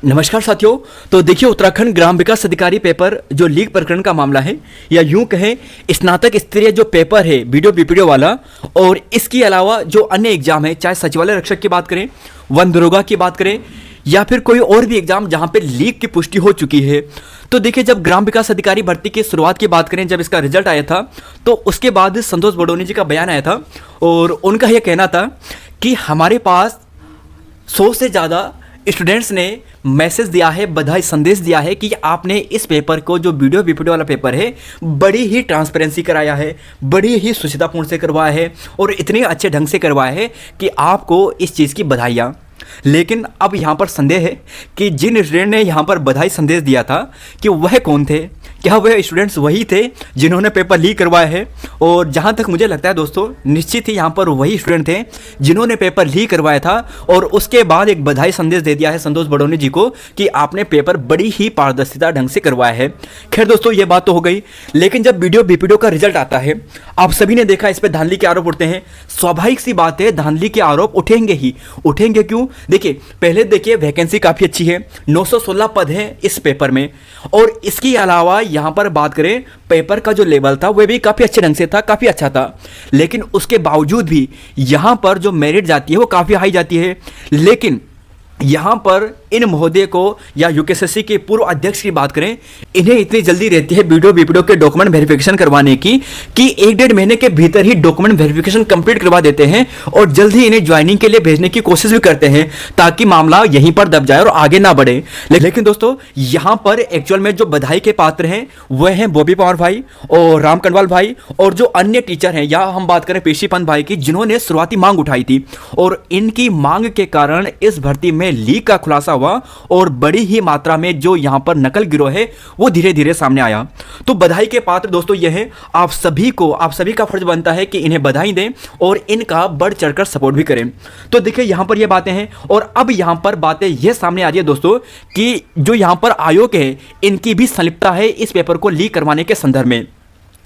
नमस्कार साथियों। तो देखिए, उत्तराखंड ग्राम विकास अधिकारी पेपर जो लीक प्रकरण का मामला है, या यूं कहें स्नातक स्तरीय जो पेपर है वीडियो बीपीडीओ वाला, और इसके अलावा जो अन्य एग्जाम है, चाहे सचिवालय रक्षक की बात करें, वन दरोगा की बात करें, या फिर कोई और भी एग्जाम जहां पे लीक की पुष्टि हो चुकी है। तो देखिए, जब ग्राम विकास अधिकारी भर्ती की शुरुआत की बात करें, जब इसका रिजल्ट आया था, तो उसके बाद संतोष बडोनी जी का बयान आया था और उनका यह कहना था कि हमारे पास 100 से ज़्यादा स्टूडेंट्स ने मैसेज दिया है, बधाई संदेश दिया है कि आपने इस पेपर को, जो वीडियो बीपीडीओ वाला पेपर है, बड़ी ही ट्रांसपेरेंसी कराया है, बड़ी ही शुचितापूर्ण से करवाया है और इतने अच्छे ढंग से करवाया है कि आपको इस चीज़ की बधाइयाँ। लेकिन अब यहाँ पर संदेह है कि जिन स्टूडेंट ने यहाँ पर बधाई संदेश दिया था कि वह कौन थे, क्या वह स्टूडेंट्स वही थे जिन्होंने पेपर लीक करवाया है? और जहाँ तक मुझे लगता है दोस्तों, निश्चित ही यहाँ पर वही स्टूडेंट थे जिन्होंने पेपर लीक करवाया था और उसके बाद एक बधाई संदेश दे दिया है संतोष बडोनी जी को कि आपने पेपर बड़ी ही पारदर्शिता ढंग से करवाया है। खैर दोस्तों, ये बात तो हो गई, लेकिन जब वीडियो बीपीडीओ का रिजल्ट आता है, आप सभी ने देखा इस पर धांधली के आरोप उठते हैं। स्वाभाविक सी बात है, धांधली के आरोप उठेंगे ही उठेंगे। क्यों? देखिए, पहले देखिए, वैकेंसी काफ़ी अच्छी है, 916 पद हैं इस पेपर में, और इसके अलावा यहाँ पर बात करें, पेपर का जो लेवल था वह भी काफ़ी अच्छे ढंग से था, काफ़ी अच्छा था। लेकिन उसके बावजूद भी यहाँ पर जो मेरिट जाती है वो काफ़ी हाई जाती है। लेकिन यहाँ पर इन महोदय को, या यूकेएसएससी के पूर्व अध्यक्ष की बात करें, इन्हें इतनी जल्दी रहती है वीडियो बीपीडीओ के डॉक्यूमेंट वेरिफिकेशन करवाने की कि 1-1.5 महीने के भीतर ही डॉक्यूमेंट वेरिफिकेशन कंप्लीट करवा देते हैं और जल्द ही इन्हें ज्वाइनिंग के लिए भेजने की कोशिश भी करते हैं ताकि मामला यहीं पर दब जाए और आगे ना बढ़े। लेकिन दोस्तों, यहाँ पर एक्चुअल में जो बधाई के पात्र हैं वह हैं बॉबी पवार भाई और राम कनवाल भाई और जो अन्य टीचर हैं, या हम बात करें पेशी पंत भाई की, जिन्होंने शुरुआती मांग उठाई थी और इनकी मांग के कारण इस भर्ती में लीक का खुलासा हुआ और बड़ी ही मात्रा में जो यहां पर नकल गिरोह है वो धीरे धीरे सामने आया। तो बधाई के पात्र दोस्तों ये हैं। आप सभी का फर्ज बनता है कि इन्हें बधाई दें और इनका बढ़ चढ़कर सपोर्ट भी करें। तो देखिए, यहां पर ये बातें हैं और अब यहां पर बातें ये सामने आ रही है दोस्तों कि जो यहां पर आयोग है, इनकी भी संलिप्तता है इस पेपर को लीक करवाने के संदर्भ में।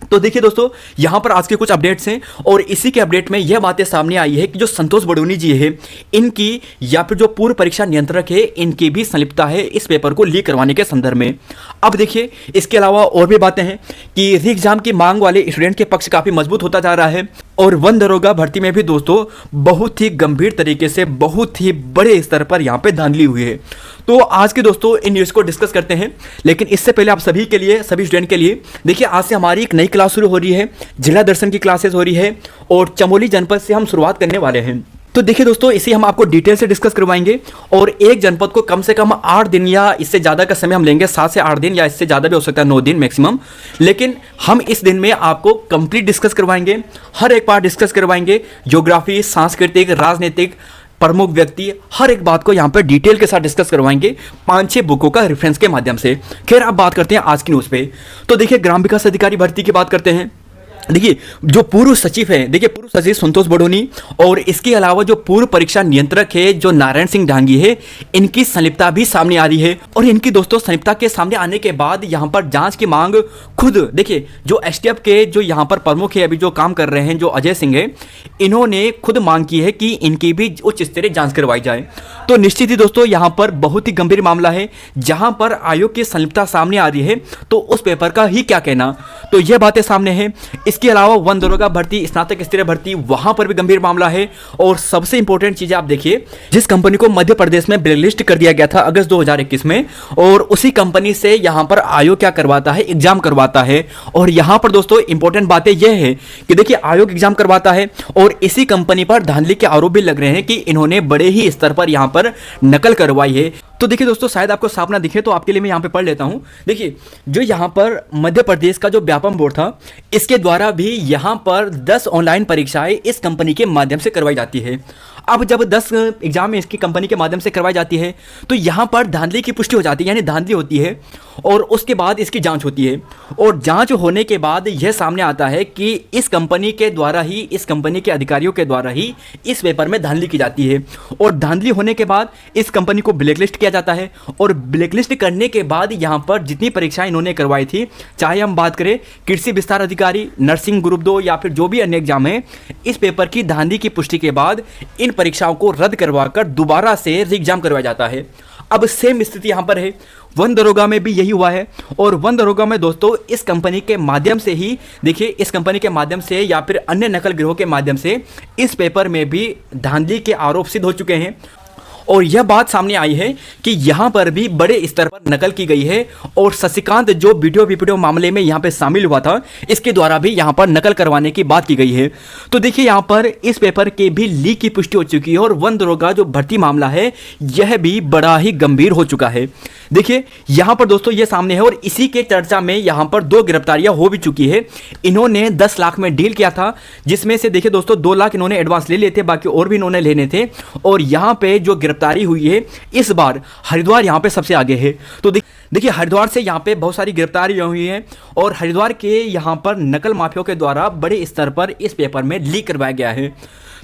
तो देखिए दोस्तों, यहां पर आज के कुछ अपडेट्स हैं और इसी के अपडेट में यह बातें सामने आई है कि जो संतोष बडोनी जी है, इनकी या फिर जो पूर्व परीक्षा नियंत्रक है, इनकी भी संलिप्तता है इस पेपर को लीक करवाने के संदर्भ में। अब देखिए, इसके अलावा और भी बातें हैं कि री एग्जाम की मांग वाले स्टूडेंट के पक्ष काफ़ी मजबूत होता जा रहा है और वन दरोगा भर्ती में भी दोस्तों बहुत ही गंभीर तरीके से, बहुत ही बड़े स्तर पर यहाँ पे धांधली हुई है। तो आज के दोस्तों इन न्यूज़ को डिस्कस करते हैं, लेकिन इससे पहले आप सभी के लिए, सभी स्टूडेंट के लिए, देखिए, आज से हमारी एक नई क्लास शुरू हो रही है, जिला दर्शन की क्लासेस हो रही है और चमोली जनपद से हम शुरुआत करने वाले हैं। तो देखिए दोस्तों, इसे हम आपको डिटेल से डिस्कस करवाएंगे और एक जनपद को कम से कम 8 दिन या इससे ज़्यादा का समय हम लेंगे, 7 से 8 दिन, या इससे ज़्यादा भी हो सकता है 9 दिन मैक्सिमम। लेकिन हम इस दिन में आपको कंप्लीट डिस्कस करवाएंगे, हर एक पार्ट डिस्कस करवाएंगे, ज्योग्राफी, सांस्कृतिक, राजनीतिक, प्रमुख व्यक्ति, हर एक बात को यहाँ पर डिटेल के साथ डिस्कस करवाएंगे 5-6 बुकों का रेफरेंस के माध्यम से। खैर, अब बात करते हैं आज की न्यूज़ पे। तो देखिए, ग्राम विकास अधिकारी भर्ती की बात करते हैं। देखिए, जो पूर्व सचिव है, देखिए पूर्व सचिव संतोष बडोनी और इसके अलावा जो पूर्व परीक्षा नियंत्रक है जो नारायण सिंह डांगी है, इनकी संलिप्तता भी सामने आ रही है। और इनकी दोस्तों संलिप्तता के सामने आने के बाद यहाँ पर जांच की मांग खुद, देखिए, जो एसटीएफ के जो यहाँ पर प्रमुख है, अभी जो काम कर रहे हैं, जो अजय सिंह है, इन्होंने खुद मांग की है कि इनकी भी उच्च स्तरीय जांच करवाई जाए। तो निश्चित ही दोस्तों यहाँ पर बहुत ही गंभीर मामला है जहाँ पर आयोग की संलिप्तता सामने आ रही है, तो उस पेपर का ही क्या कहना। तो यह बातें सामने हैं। इसके अलावा वन दरोगा भर्ती, स्नातक स्तरीय भर्ती, वहां पर भी गंभीर मामला है। और सबसे इंपॉर्टेंट चीज आप देखिए, जिस कंपनी को मध्य प्रदेश में ब्लैकलिस्ट कर दिया गया था अगस्त 2021 में, और उसी कंपनी से यहां पर आयोग क्या करवाता है, एग्जाम करवाता है। और यहां पर दोस्तों इंपॉर्टेंट बातें यह है कि देखिए, आयोग एग्जाम करवाता है और इसी कंपनी पर धांधली के आरोप भी लग रहे हैं कि इन्होंने बड़े ही स्तर पर यहां पर नकल करवाई है। तो देखिए दोस्तों, शायद आपको साफ ना दिखे तो आपके लिए मैं यहाँ पे पढ़ लेता हूँ। देखिए, जो यहाँ पर मध्य प्रदेश का जो व्यापम बोर्ड था, इसके द्वारा भी यहाँ पर 10 ऑनलाइन परीक्षाएं इस कंपनी के माध्यम से करवाई जाती है। अब जब 10 एग्जाम इसकी कंपनी के माध्यम से करवाई जाती है तो यहाँ पर धांधली की पुष्टि हो जाती है, यानी धांधली होती है और उसके बाद इसकी जांच होती है। और जांच होने के बाद यह सामने आता है कि इस कंपनी के द्वारा ही, इस कंपनी के अधिकारियों के द्वारा ही इस पेपर में धांधली की जाती है। और धांधली होने के बाद इस कंपनी को ब्लैकलिस्ट किया जाता है और ब्लैकलिस्ट करने के बाद यहाँ पर जितनी परीक्षाएं इन्होंने करवाई थी, चाहे हम बात करें कृषि विस्तार अधिकारी, नर्सिंग ग्रुप 2 या फिर जो भी अन्य एग्जाम है, इस पेपर की धांधली की पुष्टि के बाद इन परीक्षाओं को रद्द करवाकर दोबारा से री एग्जाम करवाया जाता है। अब सेम स्थिति यहाँ पर है, वन दरोगा में भी यही हुआ है। और वन दरोगा में दोस्तों इस कंपनी के माध्यम से ही, देखिए इस कंपनी के माध्यम से या फिर अन्य नकल गिरोह के माध्यम से इस पेपर में भी धांधली के आरोप सिद्ध हो चुके हैं। और यह बात सामने आई है कि यहाँ पर भी बड़े स्तर पर नकल की गई है और शशिकांत जो वीडियो मामले में यहाँ पे शामिल हुआ था, इसके द्वारा भी यहाँ पर नकल करवाने की बात की गई है। तो देखिए यहाँ पर इस पेपर के भी लीक की पुष्टि हो चुकी है और वन दरोगा जो भर्ती मामला है यह भी बड़ा ही गंभीर हो चुका है। देखिए यहाँ पर दोस्तों ये सामने है और इसी के चर्चा में यहाँ पर 2 गिरफ्तारियां हो भी चुकी है। इन्होंने 10 लाख में डील किया था, जिसमें से देखिए दोस्तों 2 लाख इन्होंने एडवांस ले लिए थे, बाकी और भी इन्होंने लेने थे। और यहाँ पे जो गिरफ्तारी हुई है इस बार हरिद्वार यहाँ पे सबसे आगे है। तो देखिए हरिद्वार से यहाँ पे बहुत सारी गिरफ्तारियां हुई हैं और हरिद्वार के यहाँ पर नकल माफियों के द्वारा बड़े स्तर पर इस पेपर में लीक करवाया गया है।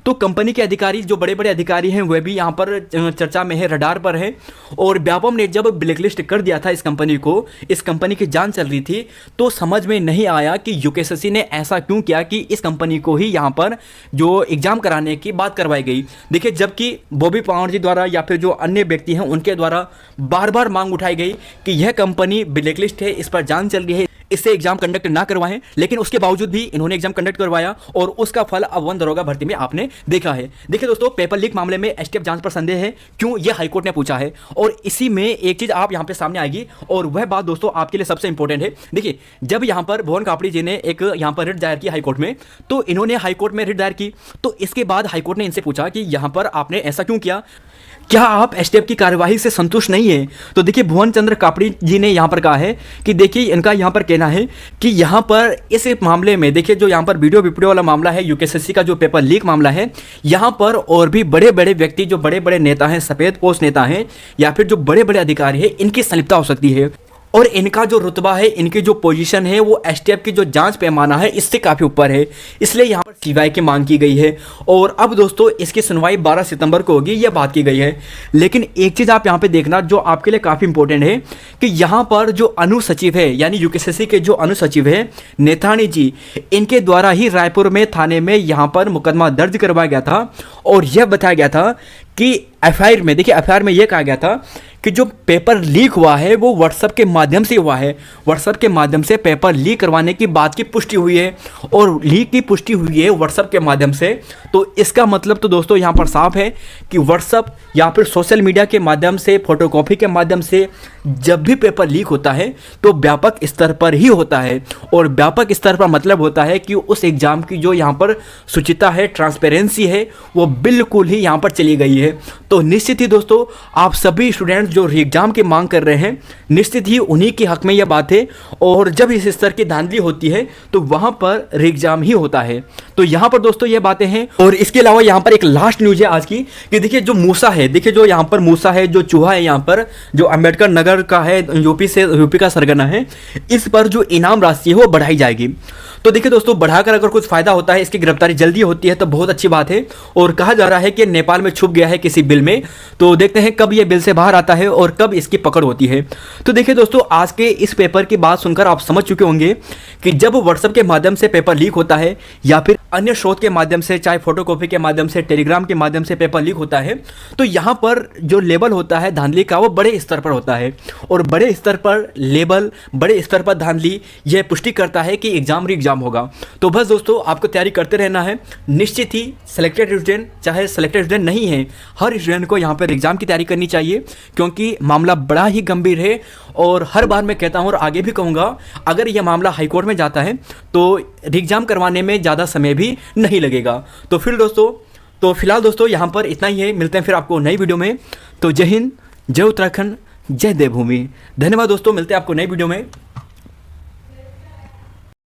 तो कंपनी के अधिकारी जो बड़े बड़े अधिकारी हैं वह भी यहाँ पर चर्चा में है, रडार पर है। और व्यापम ने जब ब्लैकलिस्ट कर दिया था इस कंपनी को, इस कंपनी की जांच चल रही थी, तो समझ में नहीं आया कि यूकेएसएससी ने ऐसा क्यों किया कि इस कंपनी को ही यहाँ पर जो एग्जाम कराने की बात करवाई गई। देखिए जबकि बॉबी पावर जी द्वारा या फिर जो अन्य व्यक्ति हैं उनके द्वारा बार बार मांग उठाई गई कि यह कंपनी ब्लैकलिस्ट है, इस पर जांच चल रही है, इससे एग्जाम कंडक्ट ना करवाएं, लेकिन उसके बावजूद भी इन्होंने एग्जाम कंडक्ट करवाया और उसका फल अब वन दरोगा भर्ती में आपने देखा है। देखिए दोस्तों पेपर लीक मामले में एसटीएफ जांच पर संदेह है, क्यों, यह हाईकोर्ट ने पूछा है। और इसी में एक चीज आप यहां पे सामने आएगी और वह बात दोस्तों आपके लिए सबसे इंपॉर्टेंट है। देखिए जब यहां पर भुवन कापड़ी जी ने एक यहां पर रिट दायर की हाईकोर्ट में, तो इन्होंने हाईकोर्ट में रिट दायर की, तो इसके बाद हाईकोर्ट ने इनसे पूछा कि यहां पर आपने ऐसा क्यों किया, क्या आप एसटीएफ की कार्यवाही से संतुष्ट नहीं है। तो देखिए भुवन चंद्र कापड़ी जी ने यहाँ पर कहा है कि देखिए इनका यहाँ पर कहना है कि यहाँ पर इस मामले में देखिए जो यहाँ पर वीडियो वाला मामला है, यूकेएसएससी का जो पेपर लीक मामला है, यहाँ पर और भी बड़े बड़े व्यक्ति जो बड़े बड़े नेता हैं, सफेद पोस्ट नेता हैं या फिर जो बड़े बड़े अधिकारी हैं, इनकी संलिप्तता हो सकती है। और इनका जो रुतबा है, इनकी जो पोजीशन है, वो एसटीएफ की जो जांच पैमाना है इससे काफ़ी ऊपर है, इसलिए यहाँ पर सीवाई की मांग की गई है। और अब दोस्तों इसकी सुनवाई 12 सितंबर को होगी, यह बात की गई है। लेकिन एक चीज़ आप यहाँ पे देखना जो आपके लिए काफ़ी इंपॉर्टेंट है कि यहाँ पर जो अनुसचिव है, यानी यूकेएसएससी के जो अनुसचिव है नेथानी जी, इनके द्वारा ही रायपुर में थाने में यहाँ पर मुकदमा दर्ज करवाया गया था और यह बताया गया था कि एफआईआर में, देखिए एफआईआर में यह कहा गया था कि जो पेपर लीक हुआ है वो व्हाट्सएप के माध्यम से हुआ है, व्हाट्सएप के माध्यम से पेपर लीक करवाने की बात की पुष्टि हुई है और लीक की पुष्टि हुई है व्हाट्सएप के माध्यम से। तो इसका मतलब तो दोस्तों यहाँ पर साफ है कि व्हाट्सएप या फिर सोशल मीडिया के माध्यम से, फोटोकॉपी के माध्यम से जब भी पेपर लीक होता है तो व्यापक स्तर पर ही होता है। और व्यापक स्तर पर मतलब होता है कि उस एग्ज़ाम की जो यहाँ पर शुचिता है, ट्रांसपेरेंसी है, वो बिल्कुल ही यहाँ पर चली गई है। तो निश्चित ही दोस्तों आप सभी स्टूडेंट्स जो एग्जाम की मांग कर रहे हैं, निश्चित ही उन्हीं के हक में यह बात है। और जब इस स्तर की धांधली होती है तो वहां पर एग्जाम ही होता है। तो यहाँ पर दोस्तों ये बातें हैं। और इसके अलावा यहाँ पर एक लास्ट न्यूज है आज की कि देखिए जो मूसा है, देखिए जो यहाँ पर मूसा है, जो चूहा है यहाँ पर, जो अंबेडकर नगर का है, यूपी का सरगना है, इस पर जो इनाम राशि है वो बढ़ाई जाएगी। तो देखिए दोस्तों बढ़ाकर अगर कुछ फायदा होता है, इसकी गिरफ्तारी जल्दी होती है तो बहुत अच्छी बात है। और कहा जा रहा है कि नेपाल में छुप गया है किसी बिल में, तो देखते हैं कब ये बिल से बाहर आता है और कब इसकी पकड़ होती है। तो देखिए दोस्तों आज के इस पेपर की बात सुनकर आप समझ चुके होंगे कि जब व्हाट्सएप के माध्यम से पेपर लीक होता है या फिर अन्य स्रोत के माध्यम से, चाहे फोटोकॉपी के माध्यम से, टेलीग्राम के माध्यम से पेपर लीक होता है, तो यहाँ पर जो लेवल होता है धांधली का वो बड़े स्तर पर होता है। और बड़े स्तर पर लेवल, बड़े स्तर पर धांधली, यह पुष्टि करता है कि एग्जाम री एग्जाम होगा। तो बस दोस्तों आपको तैयारी करते रहना है। निश्चित ही सिलेक्टेड स्टूडेंट चाहे सिलेक्टेड स्टूडेंट नहीं है, हर स्टूडेंट को यहाँ पर एग्जाम की तैयारी करनी चाहिए, क्योंकि मामला बड़ा ही गंभीर है। और हर बार मैं कहता हूँ और आगे भी कहूँगा, अगर यह मामला हाईकोर्ट में जाता है तो एग्जाम करवाने में ज़्यादा समय भी नहीं लगेगा। तो फिलहाल दोस्तों यहाँ पर इतना ही है। मिलते हैं फिर आपको नई वीडियो में। तो जय हिंद, जय उत्तराखंड, जय देवभूमि। धन्यवाद दोस्तों, मिलते हैं आपको नई वीडियो में।